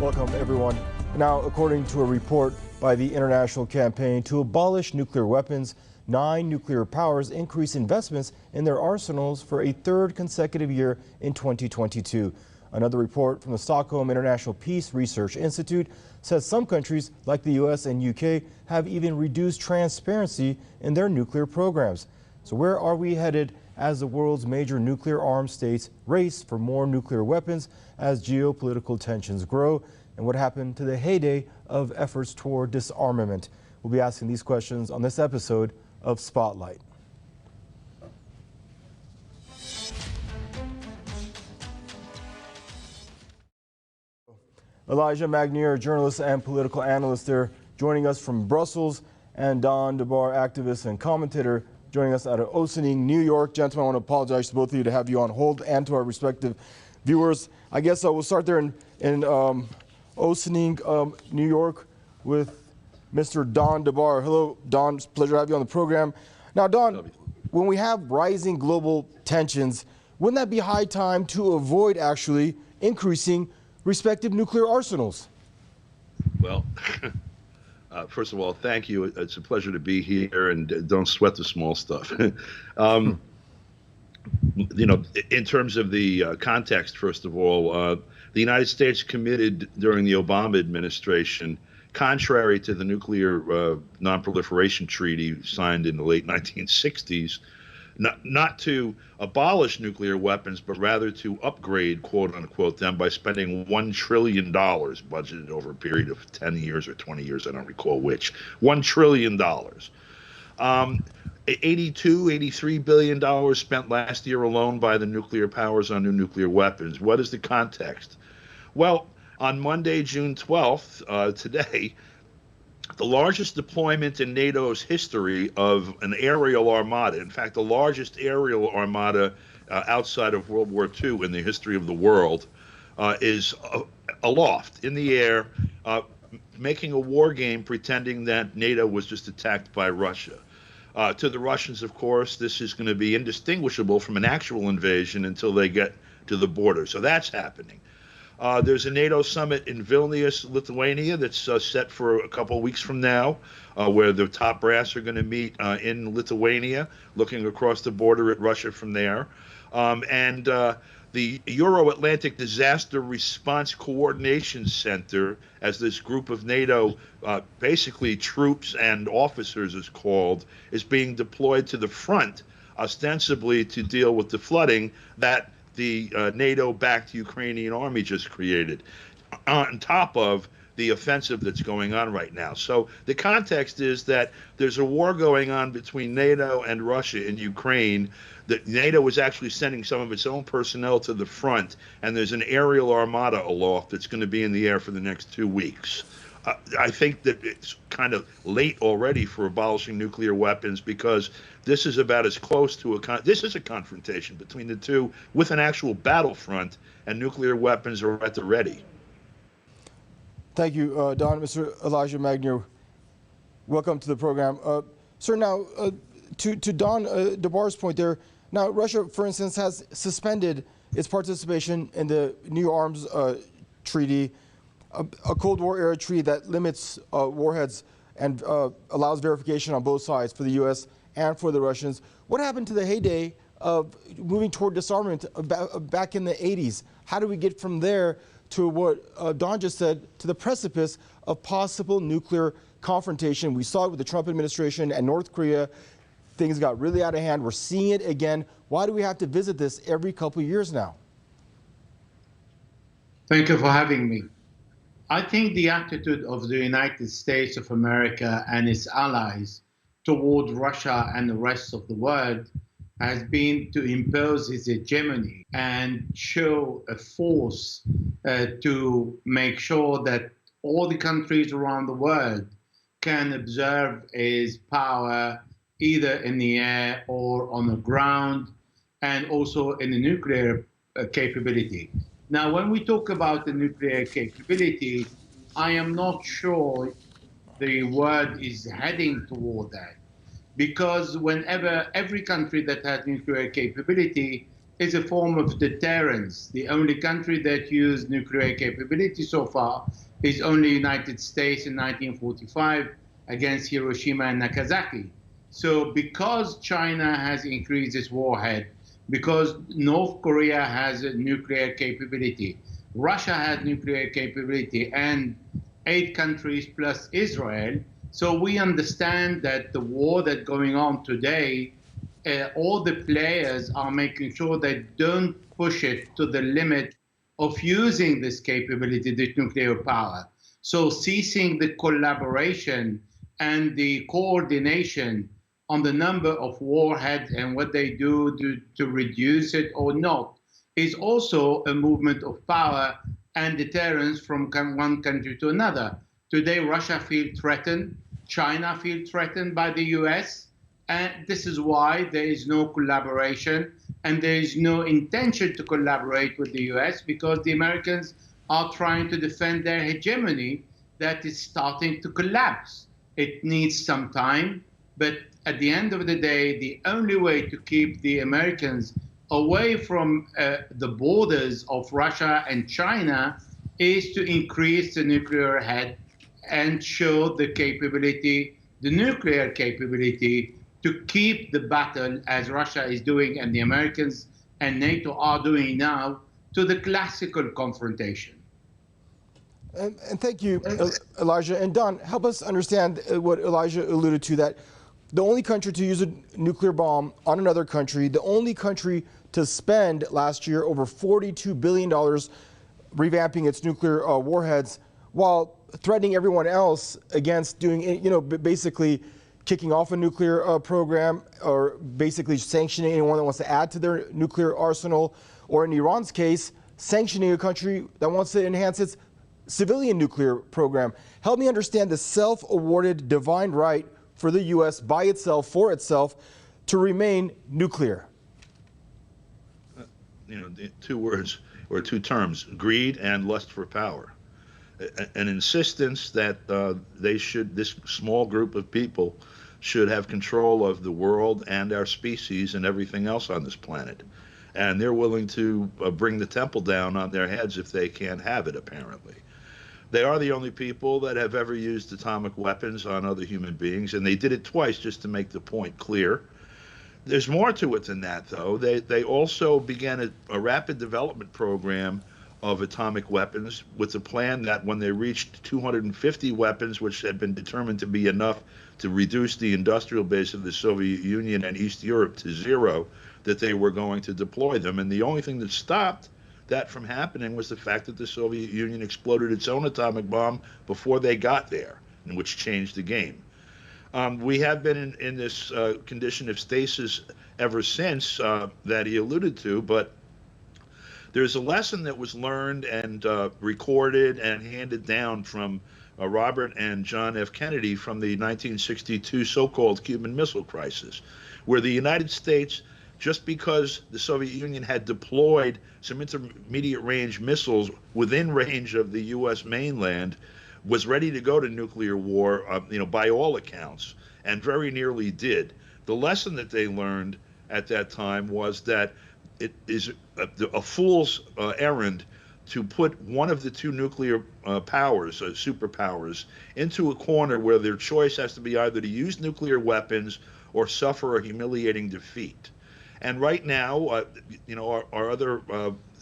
Welcome, everyone. Now, according to a report by the International Campaign to Abolish Nuclear Weapons, 9 nuclear powers increased investments in their arsenals for a third consecutive year in 2022. Another report from the Stockholm International Peace Research Institute says some countries, like the U.S. and UK, have even reduced transparency in their nuclear programs. So where are we headed as the world's major nuclear armed states race for more nuclear weapons as geopolitical tensions grow? And what happened to the heyday of efforts toward disarmament? We'll be asking these questions on this episode of Spotlight. Elijah Magnier, journalist and political analyst there, joining us from Brussels, and Don DeBar, activist and commentator, joining us out of Ossining, New York. Gentlemen, I want to apologize to both of you to have you on hold and to our respective viewers. I guess we'll start there in Ossining, New York, with Mr. Don DeBar. Hello, Don. It's a pleasure to have you on the program. Now, Don, when we have rising global tensions, wouldn't that be high time to avoid actually increasing respective nuclear arsenals? Well, first of all, thank you. It's a pleasure to be here, and don't sweat the small stuff. You know, in terms of the context, first of all, the United States committed during the Obama administration, contrary to the nuclear nonproliferation treaty signed in the late 1960s, not to abolish nuclear weapons, but rather to upgrade, quote unquote, them by spending $1 trillion budgeted over a period of 10 years or 20 years, I don't recall which. $1 trillion. $83 billion spent last year alone by the nuclear powers on new nuclear weapons. What is the context? Well, on Monday, June 12th, today, the largest deployment in NATO's history of an aerial armada, in fact, the largest aerial armada outside of World War II in the history of the world, is aloft in the air, making a war game pretending that NATO was just attacked by Russia. To the Russians, of course, this is going to be indistinguishable from an actual invasion until they get to the border. So that's happening. There's a NATO summit in Vilnius, Lithuania, that's set for a couple of weeks from now, where the top brass are going to meet in Lithuania, looking across the border at Russia from there. The Euro-Atlantic Disaster Response Coordination Center, as this group of NATO, basically troops and officers is called, is being deployed to the front, ostensibly to deal with the flooding that the NATO-backed Ukrainian army just created, on top of the offensive that's going on right now. So the context is that there's a war going on between NATO and Russia in Ukraine. That NATO is actually sending some of its own personnel to the front, and there's an aerial armada aloft that's going to be in the air for the next 2 weeks. I think that it's kind of late already for abolishing nuclear weapons, because this is about as close to this is a confrontation between the two with an actual battlefront, and nuclear weapons are at the ready. Thank you, Don. Mr. Elijah Magnier, welcome to the program. Sir, now, to Don DeBar's point there, now Russia, for instance, has suspended its participation in the New Arms Treaty, a Cold War era treaty that limits warheads and allows verification on both sides for the U.S. and for the Russians. What happened to the heyday of moving toward disarmament back in the 80s? How do we get from there to what Don just said, to the precipice of possible nuclear confrontation? We saw it with the Trump administration and North Korea. Things got really out of hand. We're seeing it again. Why do we have to visit this every couple of years now? Thank you for having me. I think the attitude of the United States of America and its allies toward Russia and the rest of the world has been to impose its hegemony and show a force to make sure that all the countries around the world can observe its power either in the air or on the ground, and also in the nuclear capability. Now, when we talk about the nuclear capability, I am not sure the world is heading toward that, because whenever every country that has nuclear capability is a form of deterrence. The only country that used nuclear capability so far is only United States in 1945 against Hiroshima and Nagasaki. So because China has increased its warhead, because North Korea has a nuclear capability, Russia has nuclear capability, and 8 countries plus Israel. So we understand that the war that's going on today, all the players are making sure they don't push it to the limit of using this capability, this nuclear power. So ceasing the collaboration and the coordination on the number of warheads and what they do to reduce it or not is also a movement of power and deterrence from one country to another. Today, Russia feels threatened, China feels threatened by the US, and this is why there is no collaboration and there is no intention to collaborate with the US, because the Americans are trying to defend their hegemony that is starting to collapse. It needs some time, but at the end of the day, the only way to keep the Americans away from the borders of Russia and China is to increase the nuclear head and show the capability, the nuclear capability, to keep the battle, as Russia is doing and the Americans and NATO are doing now, to the classical confrontation. And thank you, Elijah. And Don, help us understand what Elijah alluded to, that the only country to use a nuclear bomb on another country, the only country to spend last year over $42 billion revamping its nuclear warheads, while threatening everyone else against doing, basically kicking off a nuclear program, or basically sanctioning anyone that wants to add to their nuclear arsenal, or in Iran's case, sanctioning a country that wants to enhance its civilian nuclear program. Help me understand the self-awarded divine right for the U.S. by itself, for itself, to remain nuclear. The 2 words or 2 terms: greed and lust for power. An insistence that this small group of people should have control of the world and our species and everything else on this planet. And they're willing to bring the temple down on their heads if they can't have it, apparently. They are the only people that have ever used atomic weapons on other human beings, and they did it twice, just to make the point clear. There's more to it than that, though. They also began a rapid development program of atomic weapons with a plan that when they reached 250 weapons, which had been determined to be enough to reduce the industrial base of the Soviet Union and East Europe to 0, that they were going to deploy them. And the only thing that stopped that from happening was the fact that the Soviet Union exploded its own atomic bomb before they got there, which changed the game. We have been in this condition of stasis ever since that he alluded to, but there's a lesson that was learned and recorded and handed down from Robert and John F. Kennedy from the 1962 so-called Cuban Missile Crisis, where the United States, just because the Soviet Union had deployed some intermediate range missiles within range of the U.S. mainland, was ready to go to nuclear war, by all accounts, and very nearly did. The lesson that they learned at that time was that it is a fool's errand to put one of the 2 nuclear powers, superpowers, into a corner where their choice has to be either to use nuclear weapons or suffer a humiliating defeat. And right now,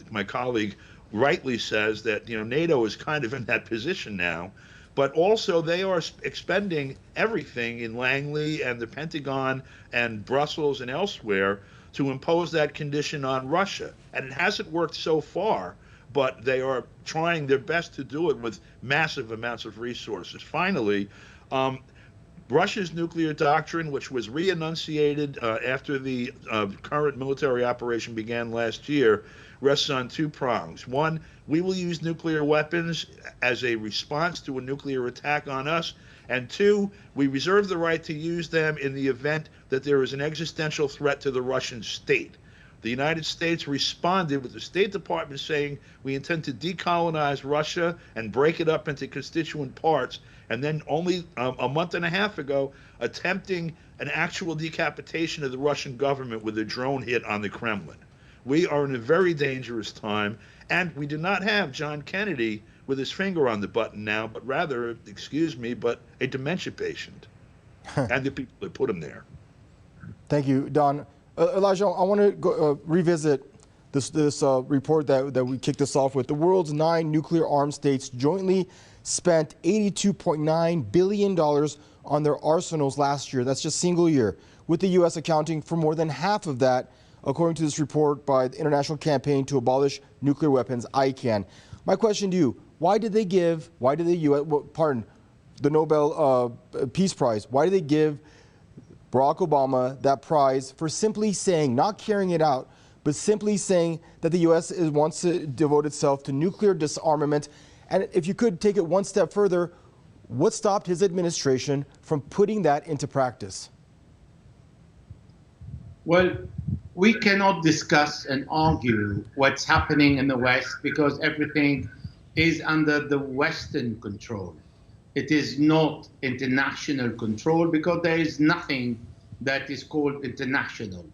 my colleague rightly says that NATO is kind of in that position now, but also they are expending everything in Langley and the Pentagon and Brussels and elsewhere to impose that condition on Russia. And it hasn't worked so far, but they are trying their best to do it with massive amounts of resources. Finally, Russia's nuclear doctrine, which was re-enunciated after the current military operation began last year, rests on 2 prongs. One, we will use nuclear weapons as a response to a nuclear attack on us. And 2, we reserve the right to use them in the event that there is an existential threat to the Russian state. The United States responded with the State Department saying we intend to decolonize Russia and break it up into constituent parts, and then only a month and a half ago attempting an actual decapitation of the Russian government with a drone hit on the Kremlin. We are in a very dangerous time, and we do not have John Kennedy with his finger on the button now, but rather, excuse me, but a dementia patient and the people that put him there. Thank you, Don. Elijah, I want to go, revisit this report that we kicked this off with. The world's 9 nuclear armed states jointly spent $82.9 billion on their arsenals last year. That's just single year, with the U.S. accounting for more than half of that, according to this report by the International Campaign to Abolish Nuclear Weapons, ICAN. My question to you, why did the Nobel Peace Prize, why did they give Barack Obama that prize for simply saying, not carrying it out, but simply saying that the U.S. wants to devote itself to nuclear disarmament? And if you could take it one step further, what stopped his administration from putting that into practice? Well, we cannot discuss and argue what's happening in the West because everything is under the Western control. It is not international control because there is nothing that is called international.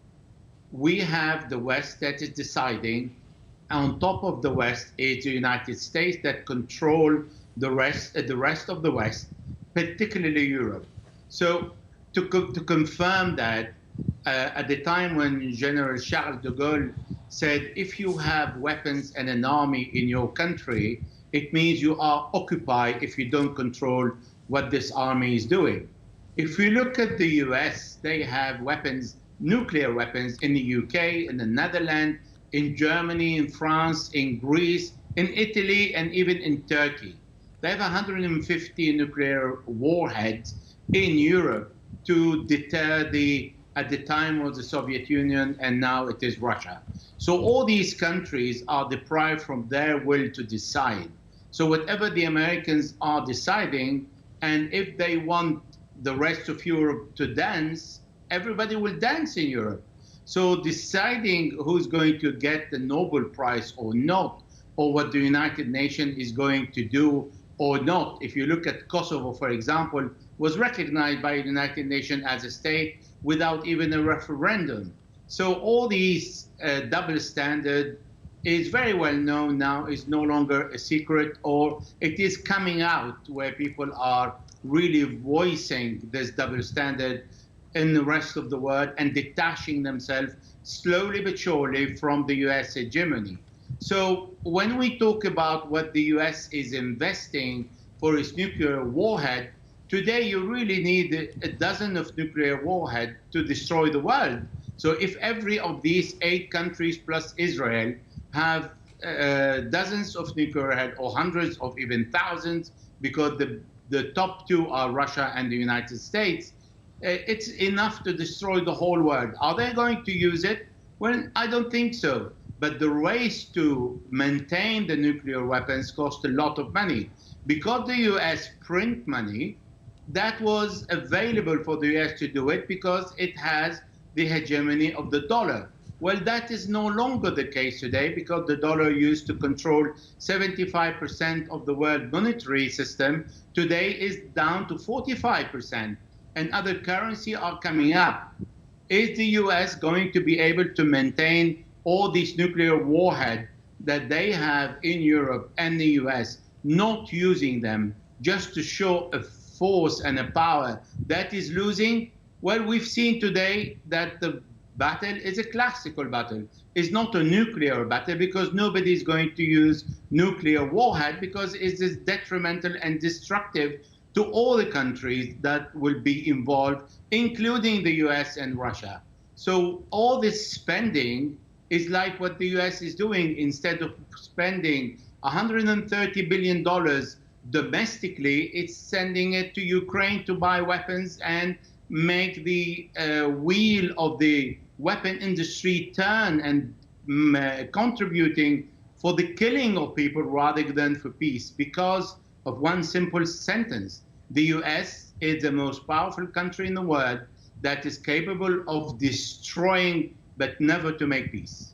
We have the West that is deciding. On top of the West is the United States that control the rest of the West, particularly Europe. So to confirm that, at the time when General Charles de Gaulle said, if you have weapons and an army in your country, it means you are occupied if you don't control what this army is doing. If we look at the US, they have weapons, nuclear weapons in the UK, in the Netherlands, in Germany, in France, in Greece, in Italy, and even in Turkey. They have 150 nuclear warheads in Europe to deter at the time was the Soviet Union, and now it is Russia. So all these countries are deprived from their will to decide. So whatever the Americans are deciding, and if they want the rest of Europe to dance, everybody will dance in Europe. So deciding who's going to get the Nobel Prize or not, or what the United Nations is going to do or not. If you look at Kosovo, for example, was recognized by the United Nations as a state without even a referendum. So all these double standard is very well known now, is no longer a secret, or it is coming out where people are really voicing this double standard in the rest of the world and detaching themselves slowly but surely from the US hegemony. So when we talk about what the US is investing for its nuclear warhead, today you really need a dozen of nuclear warhead to destroy the world. So if every of these 8 countries plus Israel have dozens of nuclear warhead or hundreds of even thousands, because the top 2 are Russia and the United States, it's enough to destroy the whole world. Are they going to use it? Well, I don't think so. But the race to maintain the nuclear weapons cost a lot of money. Because the US print money, that was available for the US to do it because it has the hegemony of the dollar. Well, that is no longer the case today because the dollar used to control 75% of the world monetary system. Today is down to 45%, and other currencies are coming up. Is the US going to be able to maintain all these nuclear warheads that they have in Europe and the US, not using them just to show a force and a power that is losing? Well, we've seen today that the battle is a classical battle. It's not a nuclear battle because nobody is going to use nuclear warhead because it is detrimental and destructive to all the countries that will be involved, including the US and Russia. So all this spending is like what the US is doing. Instead of spending $130 billion domestically, it's sending it to Ukraine to buy weapons and make the wheel of the weapon industry turn and contributing for the killing of people rather than for peace because of one simple sentence. The US is the most powerful country in the world that is capable of destroying but never to make peace.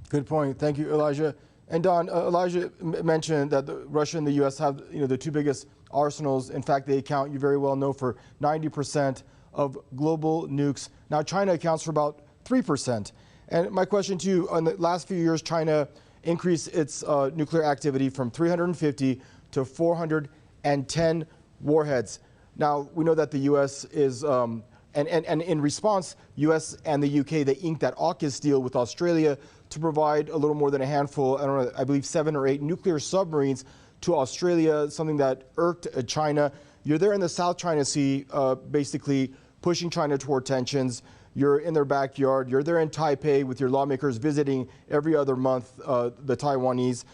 Good point. Thank you, Elijah. And Don, Elijah mentioned that Russia and the U.S. have the 2 biggest arsenals. In fact, they account, you very well know, for 90% of global nukes. Now, China accounts for about 3%. And my question to you, in the last few years, China increased its nuclear activity from 350 to 410 warheads. Now, we know that the U.S. is, and in response, U.S. and the U.K., they inked that AUKUS deal with Australia to provide a little more than a handful, I don't know, I believe 7 or 8 nuclear submarines to Australia, something that irked China. You're there in the South China Sea, basically pushing China toward tensions. You're in their backyard. You're there in Taipei with your lawmakers visiting every other month the Taiwanese.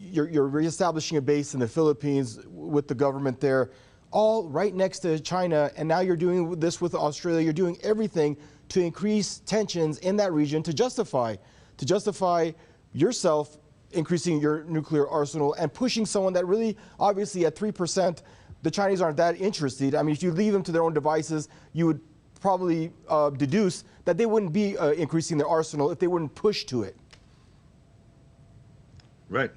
You're reestablishing a base in the Philippines with the government there, all right next to China. And now you're doing this with Australia. You're doing everything to increase tensions in that region to justify yourself increasing your nuclear arsenal and pushing someone that really, obviously, at 3%, the Chinese aren't that interested. I mean, if you leave them to their own devices, you would probably deduce that they wouldn't be increasing their arsenal if they wouldn't push to it. Right.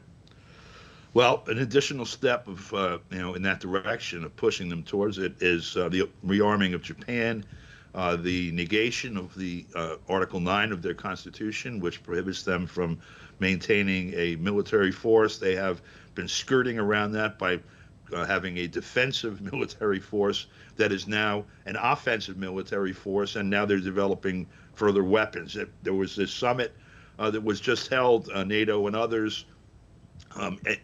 Well, an additional step of, in that direction of pushing them towards it is the rearming of Japan, the negation of the Article 9 of their constitution, which prohibits them from maintaining a military force. They have been skirting around that by having a defensive military force that is now an offensive military force, and now they're developing further weapons. There was this summit that was just held, NATO and others,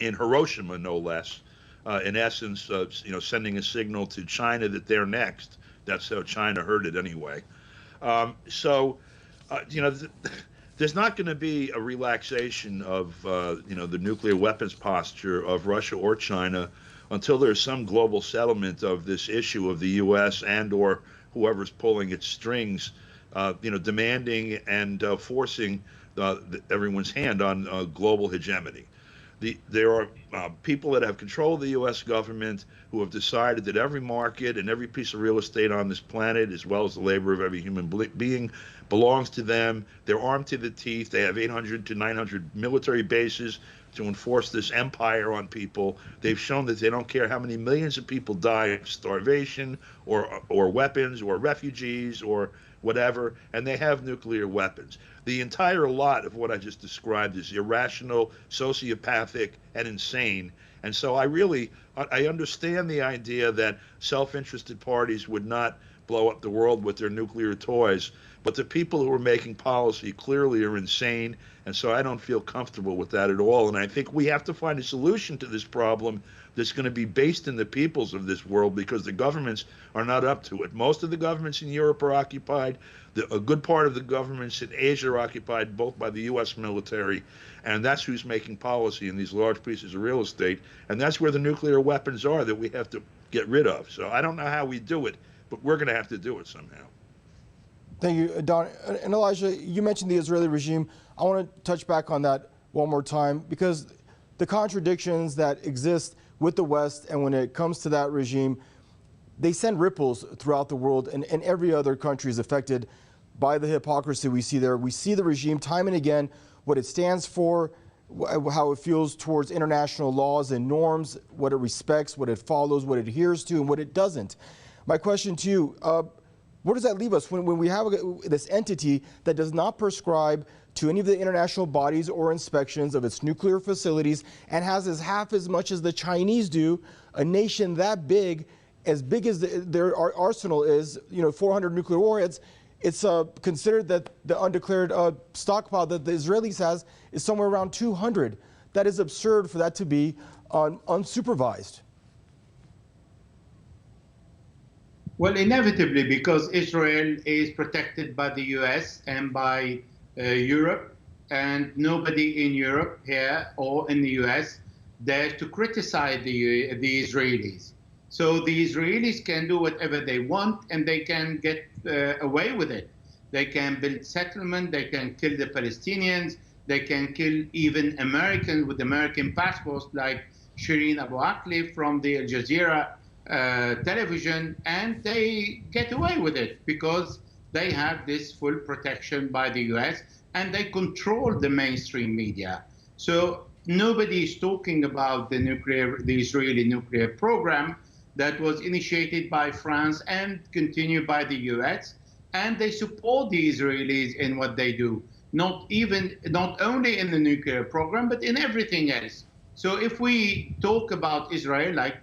in Hiroshima, no less, in essence, sending a signal to China that they're next. That's how China heard it anyway. There's not going to be a relaxation of, the nuclear weapons posture of Russia or China until there's some global settlement of this issue of the U.S. and or whoever's pulling its strings, demanding and forcing everyone's hand on global hegemony. There are people that have control of the U.S. government who have decided that every market and every piece of real estate on this planet, as well as the labor of every human being, belongs to them. They're armed to the teeth. They have 800 to 900 military bases to enforce this empire on people. They've shown that they don't care how many millions of people die of starvation or weapons or refugees or whatever, and they have nuclear weapons. The entire lot of what I just described is irrational, sociopathic, and insane. And so I understand the idea that self-interested parties would not blow up the world with their nuclear toys, but the people who are making policy clearly are insane, and so I don't feel comfortable with that at all. And I think we have to find a solution to this problem that's going to be based in the peoples of this world, because the governments are not up to it. Most of the governments in Europe are occupied. A good part of the governments in Asia are occupied both by the U.S. military, and that's who's making policy in these large pieces of real estate. And that's where the nuclear weapons are that we have to get rid of. So I don't know how we do it, but we're going to have to do it somehow. Thank you, Don. And Elijah, you mentioned the Israeli regime. I want to touch back on that one more time, because the contradictions that exist with the West, and when it comes to that regime, they send ripples throughout the world, and every other country is affected by the hypocrisy we see there. We see the regime time and again, what it stands for, how it feels towards international laws and norms, what it respects, what it follows, what it adheres to, and what it doesn't. My question to you, where does that leave us when we have this entity that does not prescribe to any of the international bodies or inspections of its nuclear facilities, and has half as much as the Chinese do, a nation that big as their arsenal is, 400 nuclear warheads? It's considered that the undeclared stockpile that the Israelis has is somewhere around 200. That is absurd for that to be unsupervised. Well, inevitably, because Israel is protected by the US and by Europe, and nobody in Europe here or in the US dares to criticize the Israelis. So the Israelis can do whatever they want, and they can get away with it. They can build settlement, they can kill the Palestinians, they can kill even Americans with American passports like Shireen Abu Akleh from the Al Jazeera television, and they get away with it because they have this full protection by the US, and they control the mainstream media. So nobody is talking about the Israeli nuclear program that was initiated by France and continued by the US, and they support the Israelis in what they do. not only in the nuclear program, but in everything else. So if we talk about Israel, like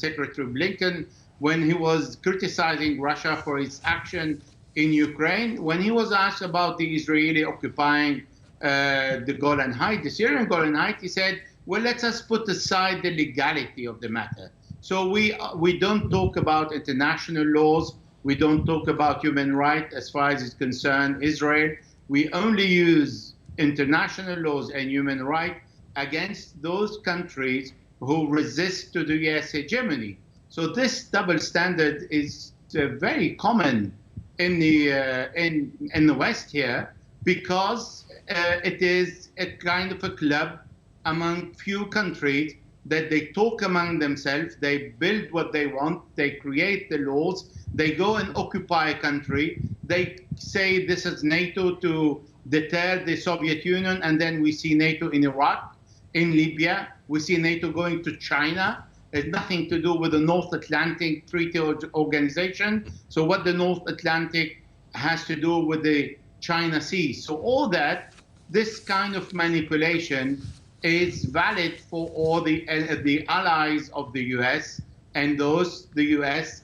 Secretary Blinken, when he was criticizing Russia for its action in Ukraine, when he was asked about the Israeli occupying the Golan Heights, the Syrian Golan Heights, he said, well, let us put aside the legality of the matter. So we don't talk about international laws. We don't talk about human rights as far as it's concerned Israel. We only use international laws and human rights against those countries who resist to the US hegemony. So this double standard is very common in the West here, because it is a kind of a club among few countries that they talk among themselves, they build what they want, they create the laws, they go and occupy a country, they say this is NATO to deter the Soviet Union, and then we see NATO in Iraq, in Libya, we see NATO going to China. It has nothing to do with the North Atlantic Treaty Organization. So what the North Atlantic has to do with the China Sea. So all that, this kind of manipulation is valid for all the allies of the US, and those the US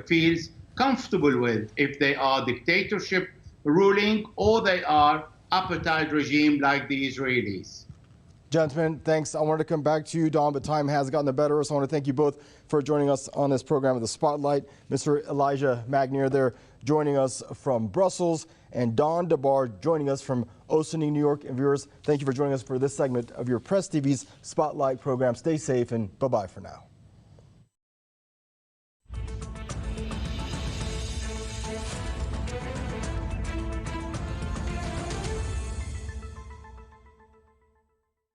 feels comfortable with, if they are dictatorship ruling or they are apartheid regime like the Israelis. Gentlemen, thanks. I wanted to come back to you, Don, but time has gotten the better of us. I want to thank you both for joining us on this program of The Spotlight. Mr. Elijah Magnier there joining us from Brussels, and Don DeBar joining us from Ossining, New York. And viewers, thank you for joining us for this segment of your Press TV's Spotlight program. Stay safe and bye-bye for now.